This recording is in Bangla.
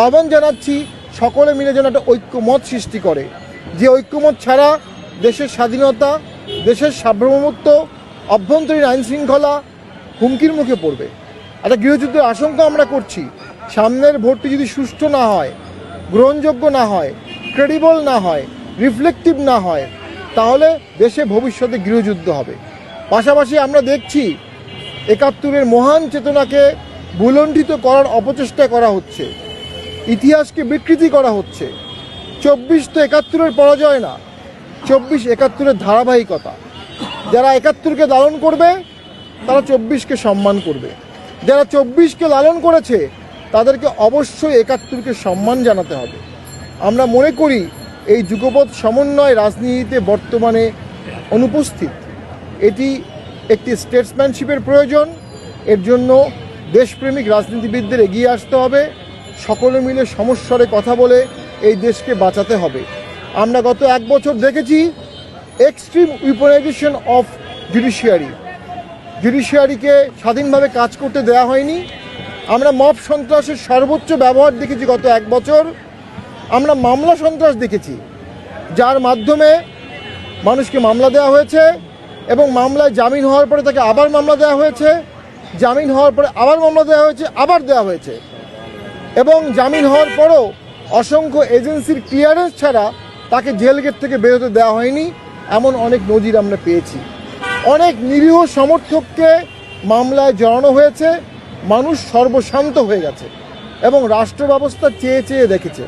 আহ্বান জানাচ্ছি সকলে মিলে যেন একটা ঐক্যমত সৃষ্টি করে, যে ঐক্যমত ছাড়া দেশের স্বাধীনতা, দেশের সার্বভৌমত্ব, অভ্যন্তরীণ আইন শৃঙ্খলা হুমকির মুখে পড়বে। একটা গৃহযুদ্ধের আশঙ্কা আমরা করছি। সামনের ভোটটি যদি সুষ্ঠু না হয়, গ্রহণযোগ্য না হয়, ক্রেডিবল না হয়, রিফ্লেক্টিভ না হয়, তাহলে দেশে ভবিষ্যতে গৃহযুদ্ধ হবে। পাশাপাশি আমরা দেখছি ৭১-এর মহান চেতনাকে ভুলণ্ঠিত করার অপচেষ্টা করা হচ্ছে, ইতিহাসকে বিকৃতি করা হচ্ছে। ২৪ তো ৭১-এর পরাজয় না, ২৪ ৭১-এর ধারাবাহিকতা। যারা ৭১-কে লালন করবে তারা ২৪-কে সম্মান করবে, যারা ২৪-কে লালন করেছে তাদেরকে অবশ্যই ৭১-কে সম্মান জানাতে হবে। আমরা মনে করি এই যুগপৎ সমন্বয় রাজনীতিতে বর্তমানে অনুপস্থিত। এটি একটি স্টেটসম্যানশিপের প্রয়োজন। এর জন্য দেশপ্রেমিক রাজনীতিবিদদের এগিয়ে আসতে হবে, সকলে মিলে সমস্যারে কথা বলে এই দেশকে বাঁচাতে হবে। আমরা গত ১ বছর দেখেছি এক্সট্রিম উইপনাইজেশন অফ জুডিশিয়ারিকে স্বাধীনভাবে কাজ করতে দেওয়া হয়নি। আমরা মব সন্ত্রাসের সর্বোচ্চ ব্যবহার দেখেছি গত ১ বছর। আমরা মামলা সন্ত্রাস দেখেছি, যার মাধ্যমে মানুষকে মামলা দেওয়া হয়েছে এবং মামলায় জামিন হওয়ার পরে তাকে আবার মামলা দেওয়া হয়েছে, জামিন হওয়ার পরে আবার মামলা দেওয়া হয়েছে, আবার দেওয়া হয়েছে, এবং জামিন হওয়ার পরও অসংখ্য এজেন্সির ক্লিয়ারেন্স ছাড়া তাকে জেল গেট থেকে বেরোতে দেওয়া হয়নি। এমন অনেক নজির আমরা পেয়েছি। অনেক নিরীহ সমর্থককে মামলায় জড়ানো হয়েছে, মানুষ সর্বশান্ত হয়ে গেছে এবং রাষ্ট্র ব্যবস্থা চেয়ে চেয়ে দেখেছে।